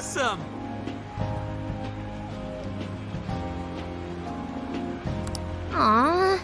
awesome! Aww.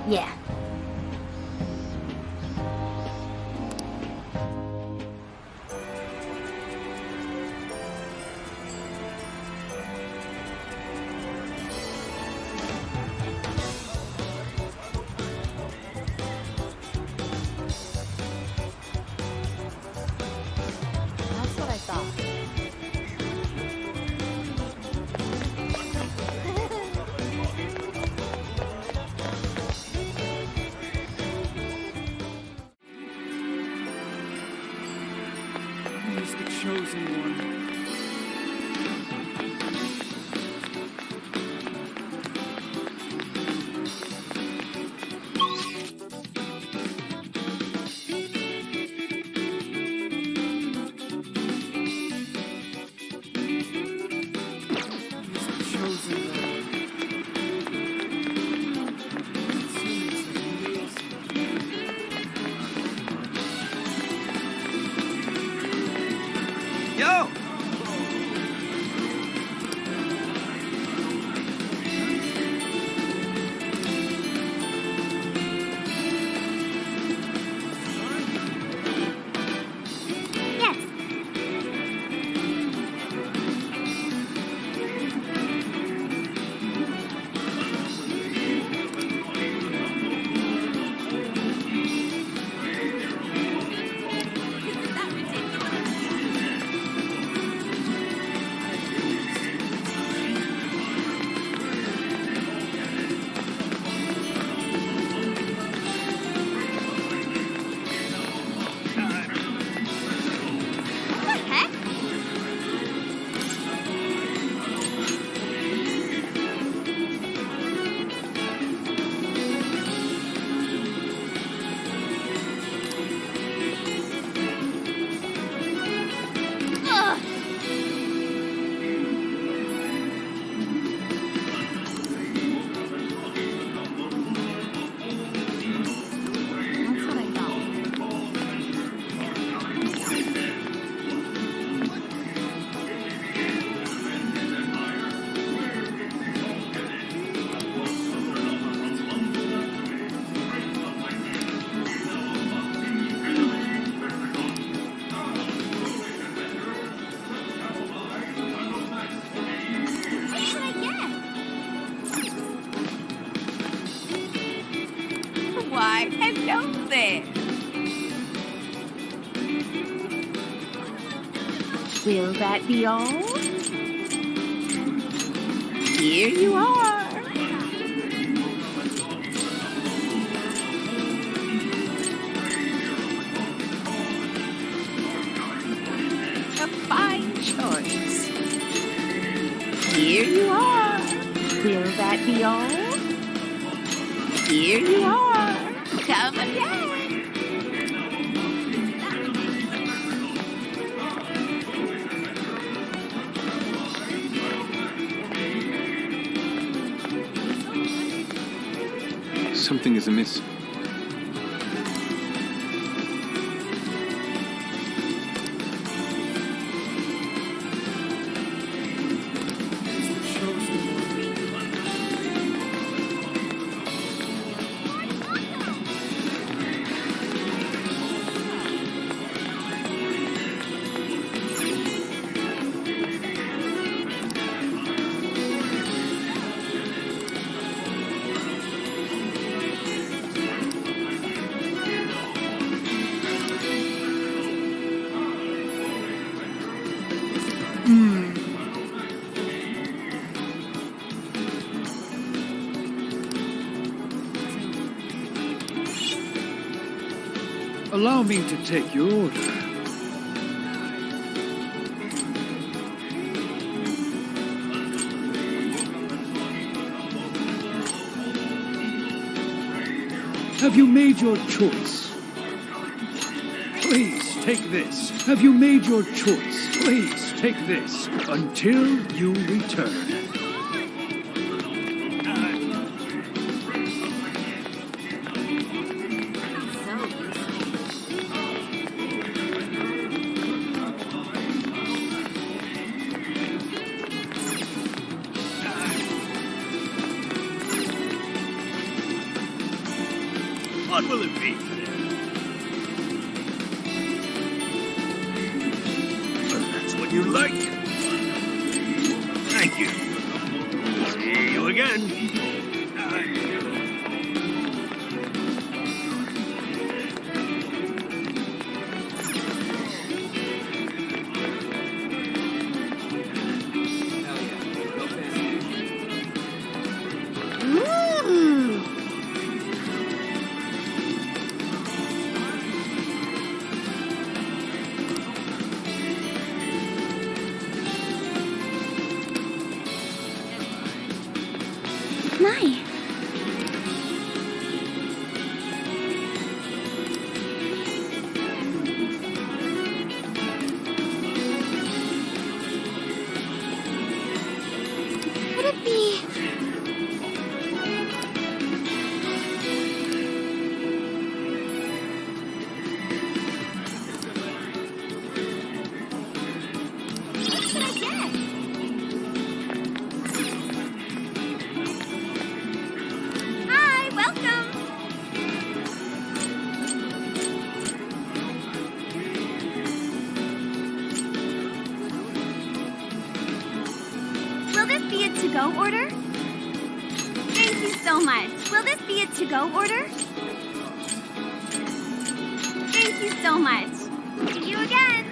Yeah. That's what I thought. He's the chosen one. He's the chosen one. It seems amazing. Yo! Yes. What the heck? Ugh. That's what I thought. What should I get? Why, hello there. Will that be all? Here you are. A fine choice. Here you are. Will that be all? Here you are. Come again. Something is amiss. Allow me to take your order. Have you made your choice? Please take this. Have you made your choice? Please take this until you return. What will it be? That's what you like. Thank you. See you again. My. Could it be? What should I get? Hi, welcome. Will this be a to-go order? Thank you so much. Will this be a to-go order? Thank you so much. See you again.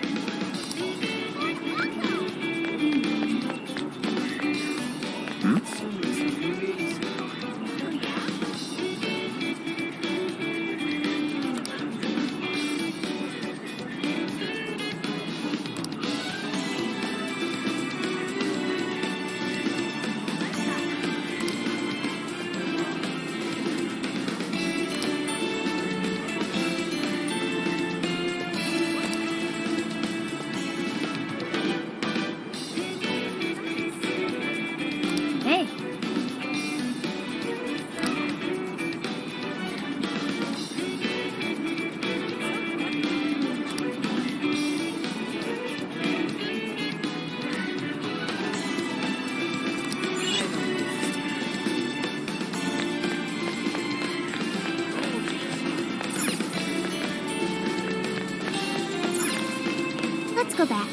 Hey. Let's go back.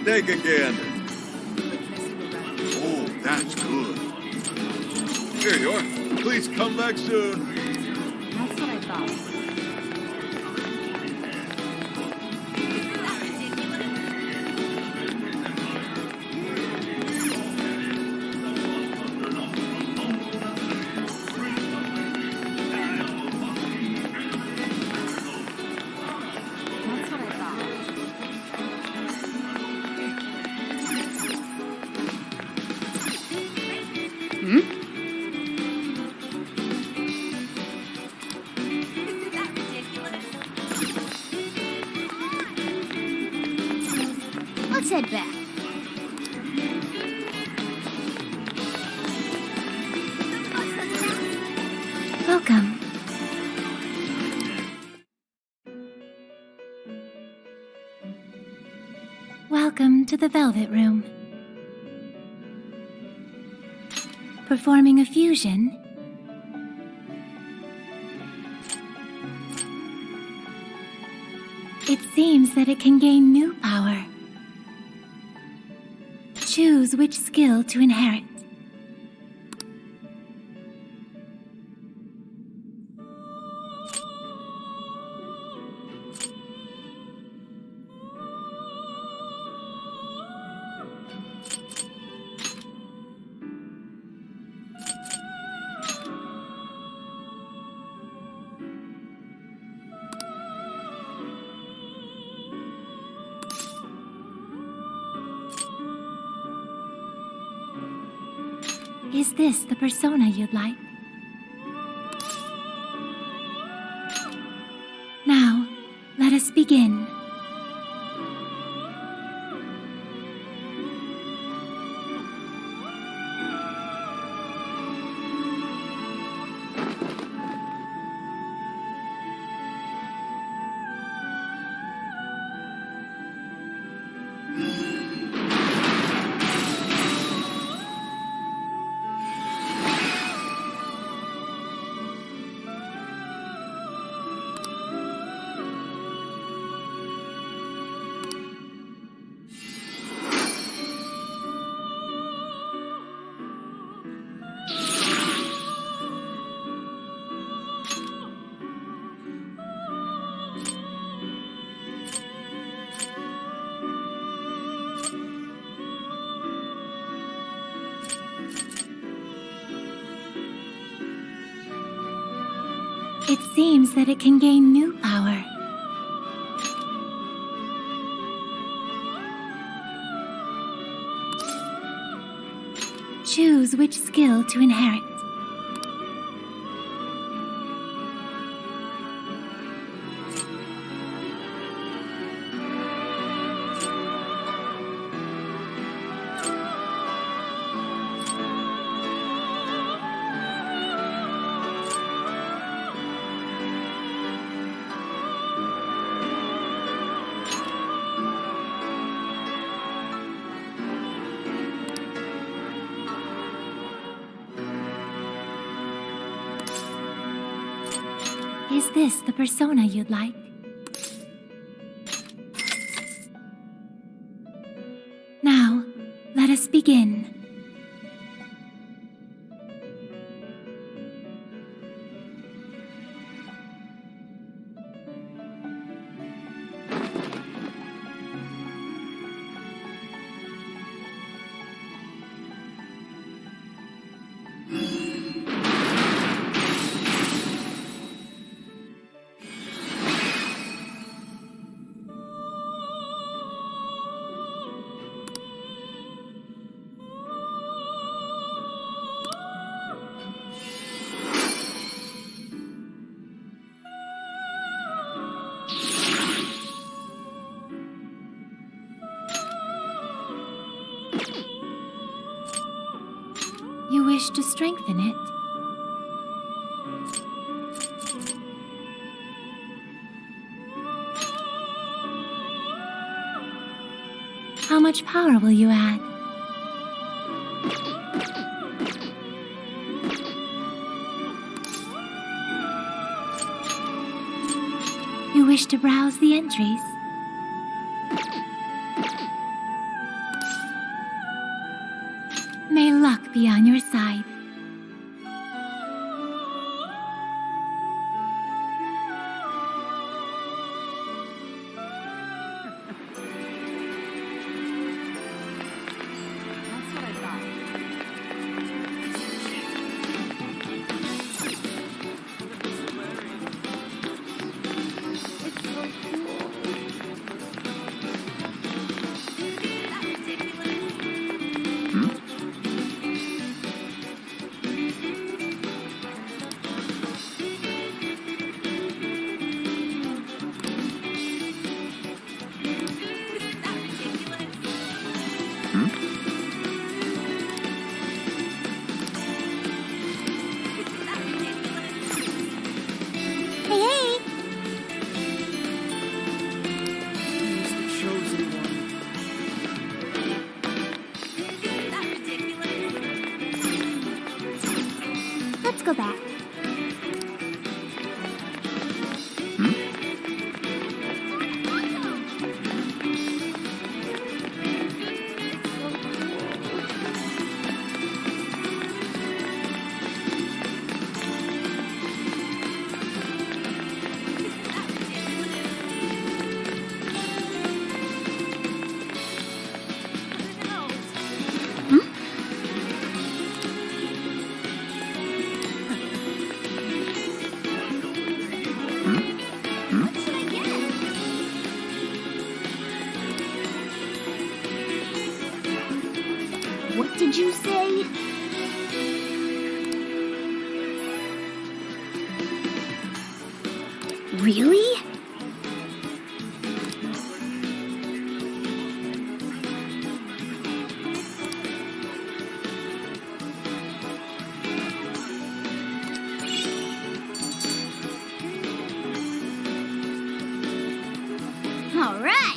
Take a gander. Oh, that's good. Here you are. Please come back soon. That's what I thought. That's what I thought. Let's head back. Welcome. Welcome to the Velvet Room. Performing a fusion. It seems that it can gain new power. Choose which skill to inherit. Is this the persona you'd like? Now, let us begin. It seems that it can gain new power. Choose which skill to inherit. Is this the persona you'd like? Now, let us begin. You wish to strengthen it? How much power will you add? You wish to browse the entries? May luck be on your side. Really? All right.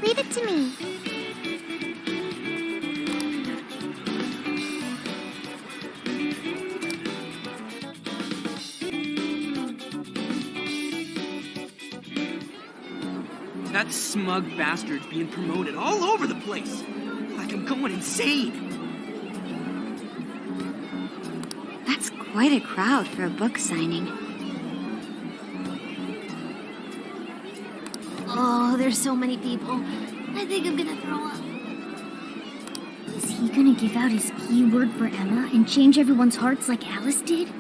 Leave it to me. That smug bastard's being promoted all over the place. Like I'm going insane. That's quite a crowd for a book signing. Oh, there's so many people. I think I'm gonna throw up. Is he gonna give out his keyword for Emma and change everyone's hearts like Alice did?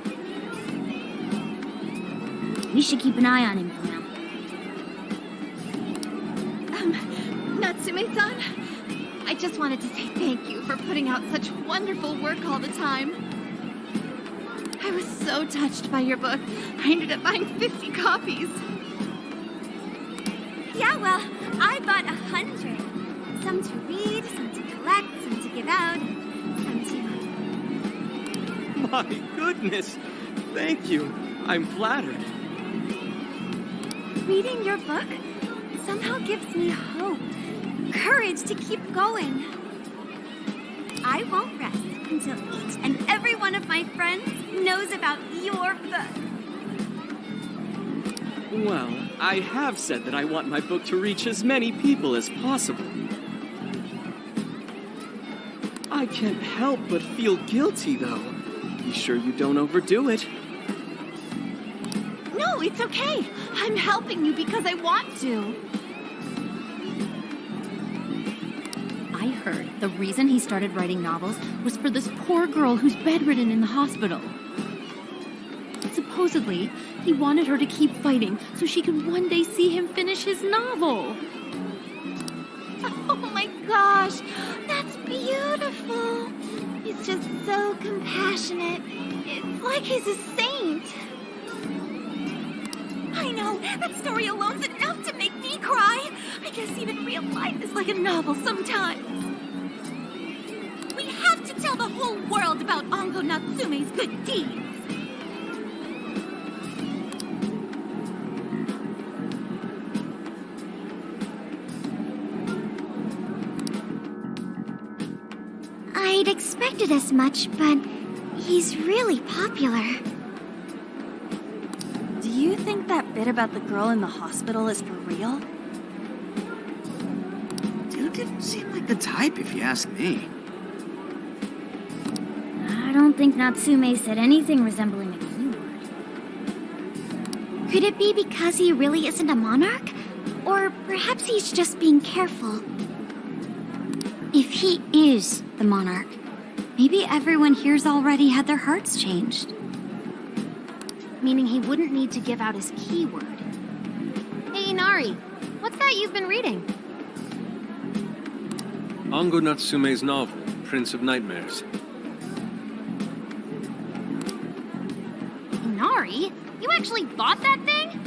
We should keep an eye on him for now. Natsume-san, I just wanted to say thank you for putting out such wonderful work all the time. I was so touched by your book, I ended up buying 50 copies. Yeah, well, I bought 100. Some to read, some to collect, some to give out, some to... My goodness. Thank you. I'm flattered. Reading your book somehow gives me hope, courage to keep going. I won't rest until each and every one of my friends knows about your book. Well, I have said that I want my book to reach as many people as possible. I can't help but feel guilty, though. Be sure you don't overdo it. No, it's okay. I'm helping you because I want to. I heard the reason he started writing novels was for this poor girl who's bedridden in the hospital. Supposedly, he wanted her to keep fighting so she could one day see him finish his novel. Oh my gosh, that's beautiful. He's just so compassionate. It's like he's a saint. I know, that story alone's enough to make me cry. I guess even real life is like a novel sometimes. We have to tell the whole world about Ongo Natsume's good deeds. I'd expected as much, but he's really popular. Do you think that bit about the girl in the hospital is for real? Dude didn't seem like the type, if you ask me. I don't think Natsume said anything resembling a keyword. Could it be because he really isn't a monarch? Or perhaps he's just being careful? If he is the monarch, maybe everyone here's already had their hearts changed. Meaning he wouldn't need to give out his keyword. Hey, Inari, what's that you've been reading? Ongo Natsume's novel, Prince of Nightmares. Inari? You actually bought that thing?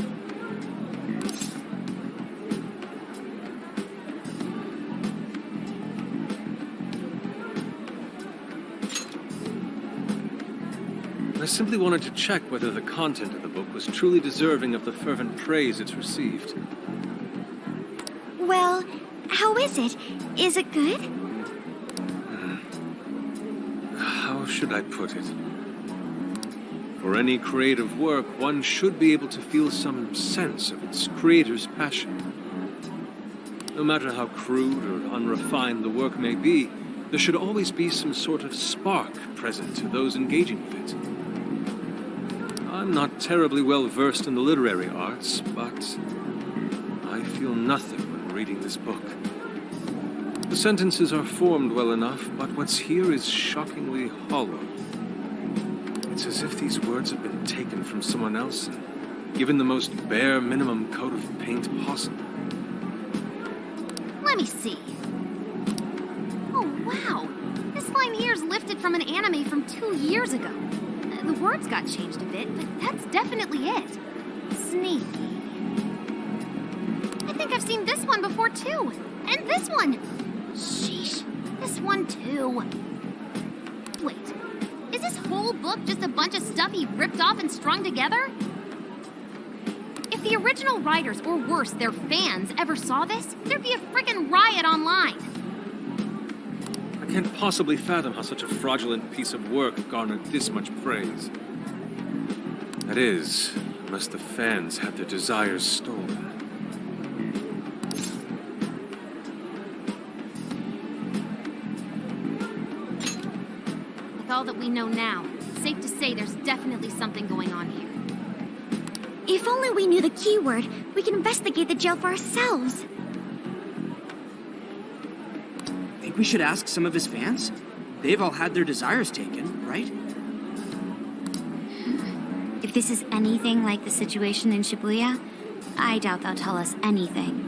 I simply wanted to check whether the content of the book was truly deserving of the fervent praise it's received. Well, how is it? Is it good? How should I put it? For any creative work, one should be able to feel some sense of its creator's passion. No matter how crude or unrefined the work may be, there should always be some sort of spark present to those engaging with it. I'm not terribly well versed in the literary arts, but I feel nothing when reading this book. The sentences are formed well enough, but what's here is shockingly hollow. It's as if these words have been taken from someone else and given the most bare minimum coat of paint possible. Let me see. Oh, wow. This line here is lifted from an anime from 2 years ago. The words got changed a bit, but that's definitely it. Sneaky. I think I've seen this one before, too. And this one. Sheesh. This one, too. Wait. Is this whole book just a bunch of stuff he ripped off and strung together? If the original writers, or worse, their fans, ever saw this, there'd be a frickin' riot online. I can't possibly fathom how such a fraudulent piece of work garnered this much praise. That is, unless the fans had their desires stolen. With all that we know now, it's safe to say there's definitely something going on here. If only we knew the keyword, we could investigate the jail for ourselves. Think we should ask some of his fans? They've all had their desires taken, right? If this is anything like the situation in Shibuya, I doubt they'll tell us anything.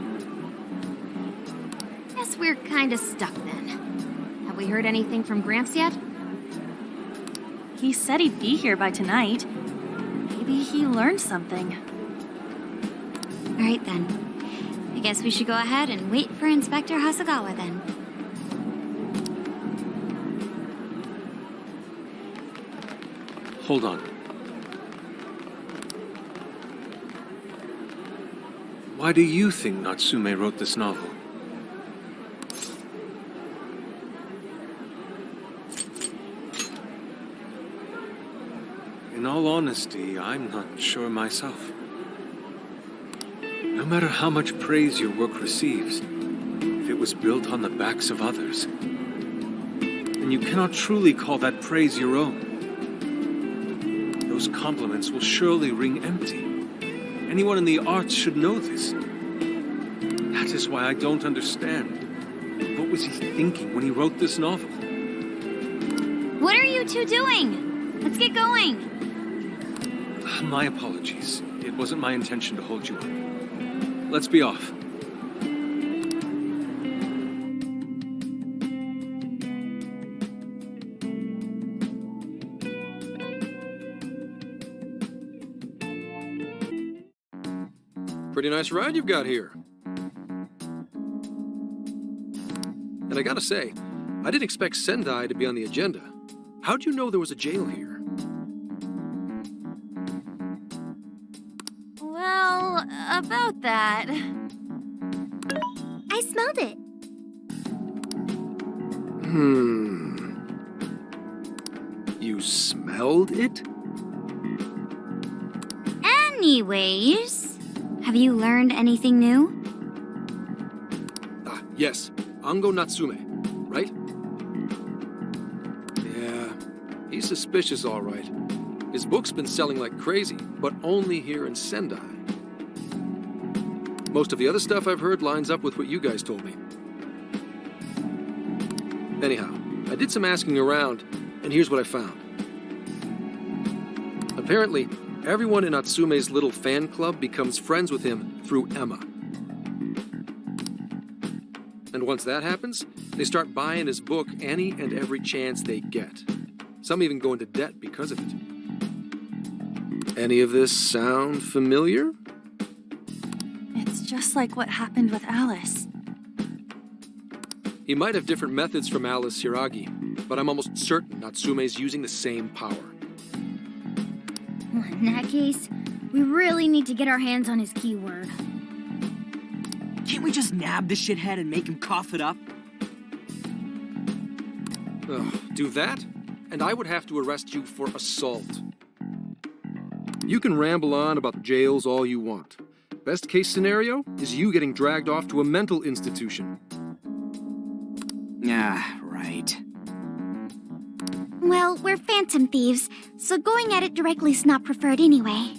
Guess we're kinda stuck then. Have we heard anything from Gramps yet? He said he'd be here by tonight. Maybe he learned something. All right, then. I guess we should go ahead and wait for Inspector Hasagawa, then. Hold on. Why do you think Natsume wrote this novel? In all honesty, I'm not sure myself. No matter how much praise your work receives, if it was built on the backs of others, then you cannot truly call that praise your own. Those compliments will surely ring empty. Anyone in the arts should know this. That is why I don't understand. What was he thinking when he wrote this novel? What are you two doing? Let's get going. My apologies. It wasn't my intention to hold you up. Let's be off. Pretty nice ride you've got here. And I gotta say, I didn't expect Sendai to be on the agenda. How'd you know there was a jail here? Well, about that. I smelled it. You smelled it? Anyways, have you learned anything new? Ah, yes. Ango Natsume, right? Yeah, he's suspicious, all right. His book's been selling like crazy, but only here in Sendai. Most of the other stuff I've heard lines up with what you guys told me. Anyhow, I did some asking around, and here's what I found. Apparently, everyone in Natsume's little fan club becomes friends with him through Emma. And once that happens, they start buying his book any and every chance they get. Some even go into debt because of it. Any of this sound familiar? It's just like what happened with Alice. He might have different methods from Alice Hiragi, but I'm almost certain Natsume's using the same power. Well, in that case, we really need to get our hands on his keyword. Can't we just nab the shithead and make him cough it up? Do that, and I would have to arrest you for assault. You can ramble on about jails all you want. Best case scenario is you getting dragged off to a mental institution. Ah, right. Well, we're Phantom Thieves, so going at it directly's not preferred anyway.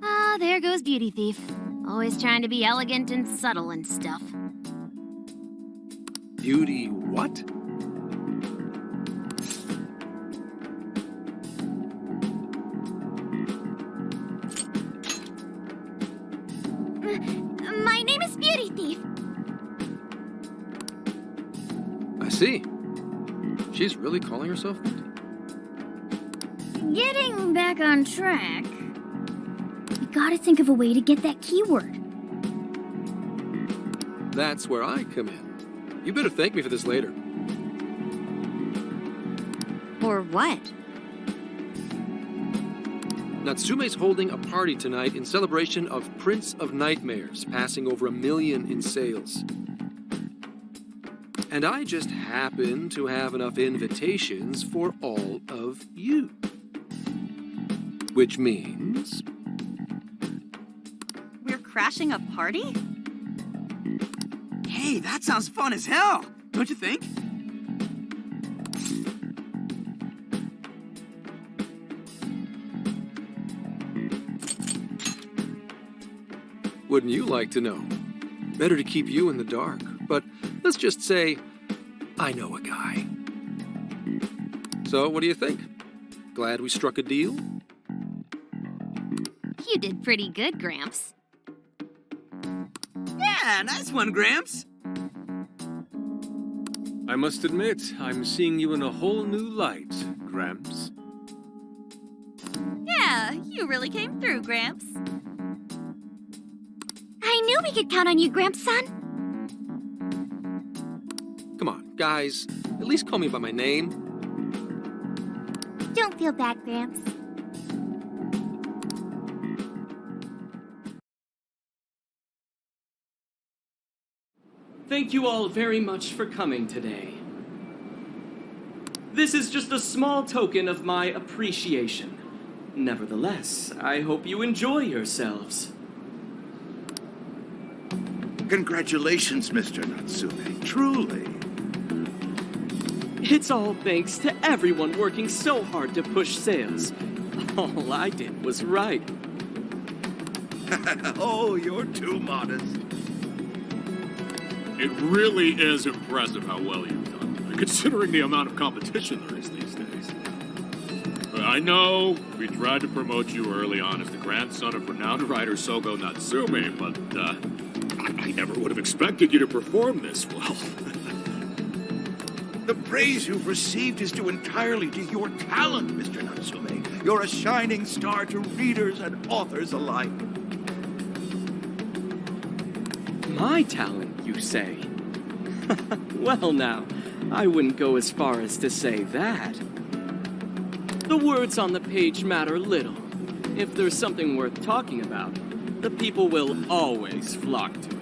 Ah, there goes Beauty Thief. Always trying to be elegant and subtle and stuff. Beauty what? My name is Beauty Thief. I see. She's really calling herself that? Getting back on track, we gotta think of a way to get that keyword. That's where I come in. You better thank me for this later. Or what? Natsume's holding a party tonight in celebration of Prince of Nightmares, passing over 1 million in sales. And I just happen to have enough invitations for all of you. Which means... We're crashing a party? Hey, that sounds fun as hell, don't you think? Wouldn't you like to know? Better to keep you in the dark, but let's just say I know a guy. So, what do you think? Glad we struck a deal? You did pretty good, Gramps. Yeah, nice one, Gramps. I must admit, I'm seeing you in a whole new light, Gramps. Yeah, you really came through, Gramps. I knew we could count on you, Gramps-son. Come on, guys. At least call me by my name. Don't feel bad, Gramps. Thank you all very much for coming today. This is just a small token of my appreciation. Nevertheless, I hope you enjoy yourselves. Congratulations, Mr. Natsume. Truly. It's all thanks to everyone working so hard to push sales. All I did was write. Oh, you're too modest. It really is impressive how well you've done, considering the amount of competition there is these days. I know we tried to promote you early on as the grandson of renowned writer Sogo Natsume, but I never would have expected you to perform this well. The praise you've received is due entirely to your talent, Mr. Natsume. You're a shining star to readers and authors alike. My talent, you say? Well now, I wouldn't go as far as to say that. The words on the page matter little. If there's something worth talking about, the people will always flock to it.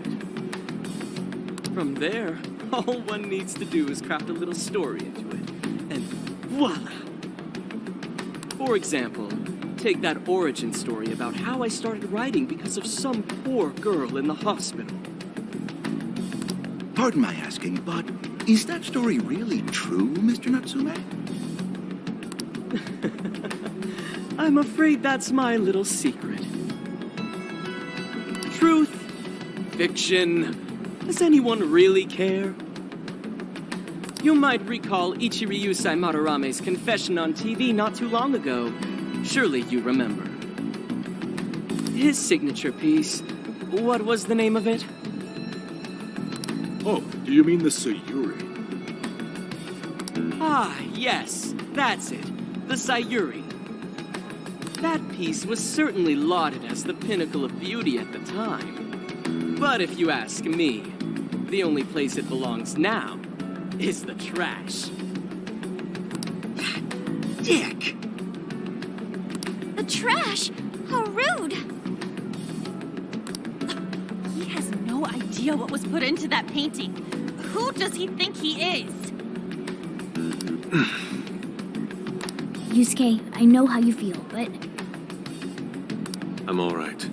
From there, all one needs to do is craft a little story into it, and voila! For example, take that origin story about how I started writing because of some poor girl in the hospital. Pardon my asking, but is that story really true, Mr. Natsume? I'm afraid that's my little secret. Truth, fiction, does anyone really care? You might recall Ichiryu Maruame's confession on TV not too long ago. Surely you remember. His signature piece, what was the name of it? Oh, do you mean the Sayuri? Ah, yes, that's it. The Sayuri. That piece was certainly lauded as the pinnacle of beauty at the time. But if you ask me, the only place it belongs now is the trash. Dick! The trash? How rude! He has no idea what was put into that painting. Who does he think he is? Yusuke, I know how you feel, but... I'm all right.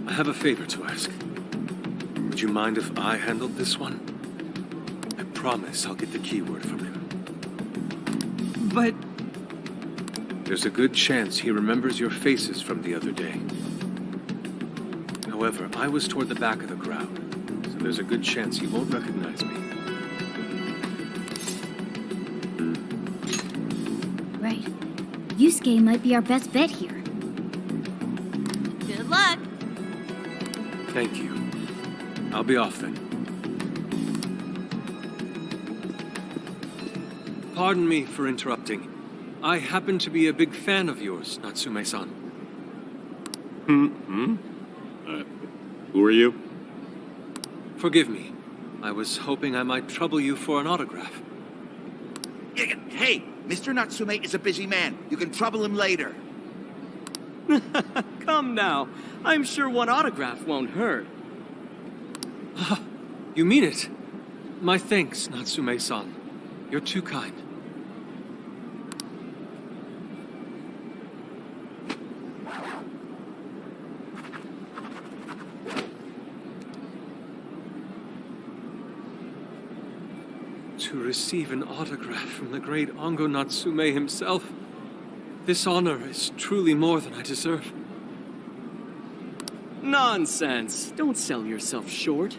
I have a favor to ask. Would you mind if I handled this one? I promise I'll get the keyword from him. But... There's a good chance he remembers your faces from the other day. However, I was toward the back of the crowd, so there's a good chance he won't recognize me. Right. Yusuke might be our best bet here. Good luck. Thank you. I'll be off then. Pardon me for interrupting. I happen to be a big fan of yours, Natsume-san. Who are you? Forgive me. I was hoping I might trouble you for an autograph. Hey, Mr. Natsume is a busy man. You can trouble him later. Come now. I'm sure one autograph won't hurt. You mean it? My thanks, Natsume-san. You're too kind. To receive an autograph from the great Ongo Natsume himself, this honor is truly more than I deserve. Nonsense. Don't sell yourself short.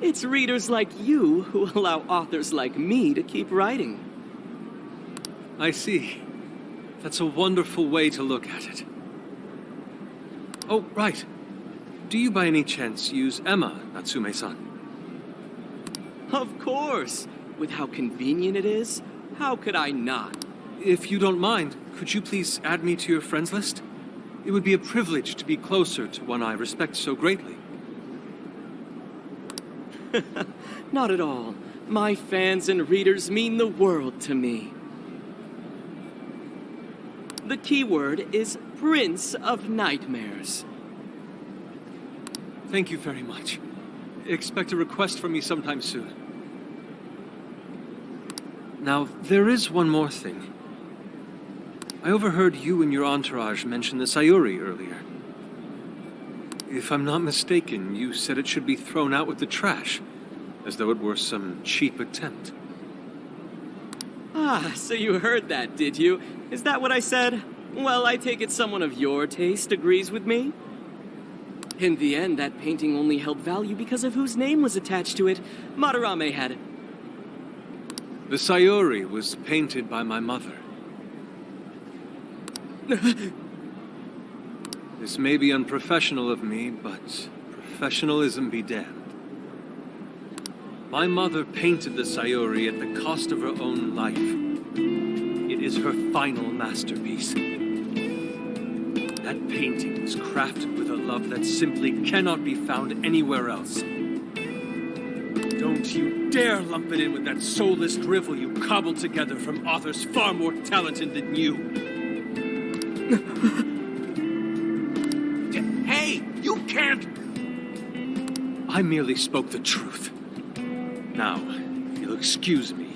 It's readers like you who allow authors like me to keep writing. I see. That's a wonderful way to look at it. Oh, right. Do you by any chance use Emma, Natsume-san? Of course. With how convenient it is, how could I not? If you don't mind, could you please add me to your friends list? It would be a privilege to be closer to one I respect so greatly. Not at all. My fans and readers mean the world to me. The keyword is Prince of Nightmares. Thank you very much. Expect a request from me sometime soon. Now, there is one more thing. I overheard you and your entourage mention the Sayuri earlier. If I'm not mistaken, you said it should be thrown out with the trash, as though it were some cheap attempt. Ah, so you heard that, did you? Is that what I said? Well, I take it someone of your taste agrees with me? In the end, that painting only held value because of whose name was attached to it. Madarame had it. The Sayuri was painted by my mother. This may be unprofessional of me, but professionalism be damned. My mother painted the Sayuri at the cost of her own life. It is her final masterpiece. That painting was crafted with a love that simply cannot be found anywhere else. Don't you dare lump it in with that soulless drivel you cobbled together from authors far more talented than you. Hey, you can't... I merely spoke the truth. Now, if you'll excuse me.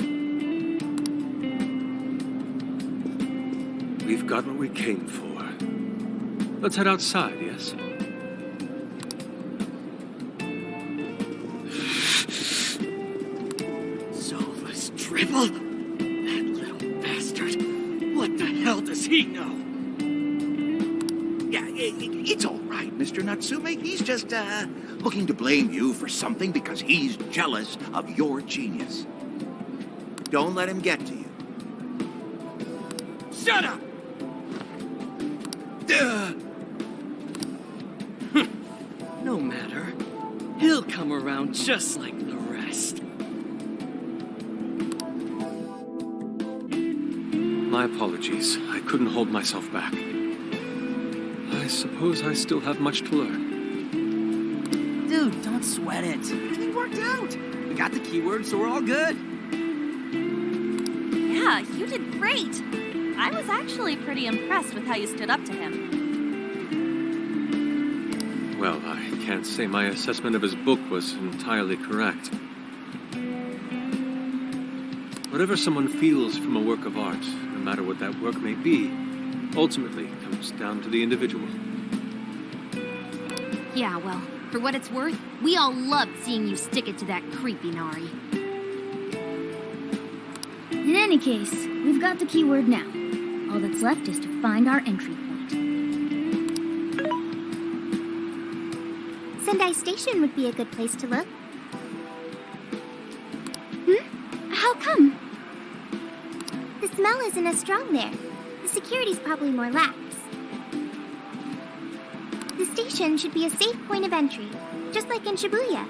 We've got what we came for. Let's head outside, yes? Soulless drivel? That little bastard. What the hell does he know? Yeah, it's all right, Mr. Natsume. He's just, looking to blame you for something because he's jealous of your genius. Don't let him get to you. Shut up! No matter. He'll come around just like the rest. My apologies. I couldn't hold myself back. I suppose I still have much to learn. Dude, don't sweat it. Everything worked out. We got the keyword, so we're all good. Yeah, you did great. I was actually pretty impressed with how you stood up to him. Well, I can't say my assessment of his book was entirely correct. Whatever someone feels from a work of art, no matter what that work may be, ultimately comes down to the individual. Yeah, well, for what it's worth, we all loved seeing you stick it to that creepy Nari. In any case, we've got the keyword now. All that's left is to find our entry point. Sendai Station would be a good place to look. How come? The smell isn't as strong there. The security's probably more lax. The station should be a safe point of entry, just like in Shibuya.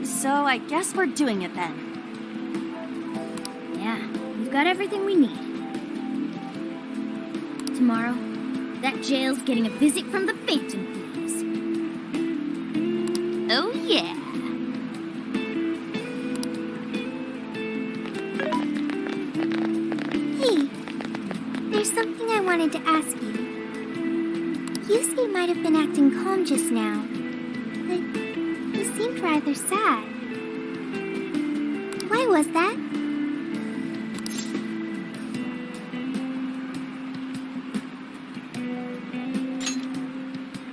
So I guess we're doing it then. we've got everything we need. Tomorrow, that jail's getting a visit from the Phantom Thieves. Oh, yeah. Hey, there's something I wanted to ask you. Yusuke might have been acting calm just now, but he seemed rather sad. Why was that?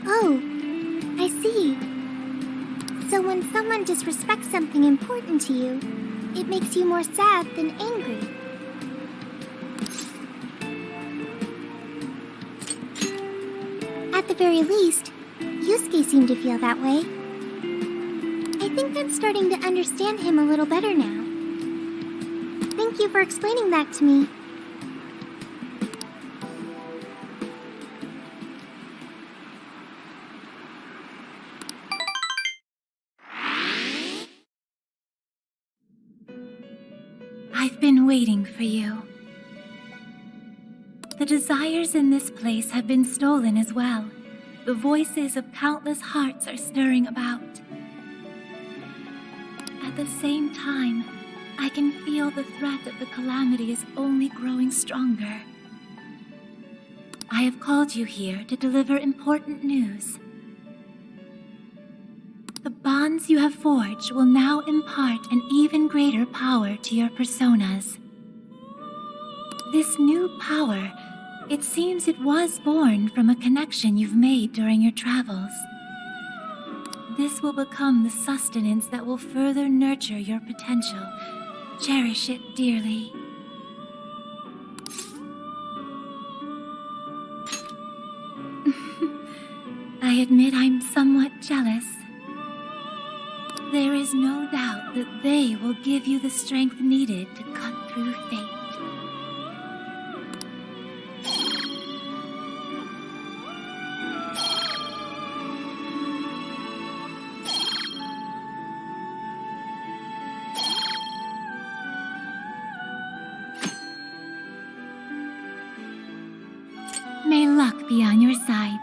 Oh, I see. So when someone disrespects something important to you, it makes you more sad than angry. At the very least, Yusuke seemed to feel that way. I think I'm starting to understand him a little better now. Thank you for explaining that to me. I've been waiting for you. The desires in this place have been stolen as well. The voices of countless hearts are stirring about. At the same time, I can feel the threat of the calamity is only growing stronger. I have called you here to deliver important news. The bonds you have forged will now impart an even greater power to your personas. This new power, it seems it was born from a connection you've made during your travels. This will become the sustenance that will further nurture your potential. Cherish it dearly. I admit I'm somewhat jealous. There is no doubt that they will give you the strength needed to cut through fate. May luck be on your side.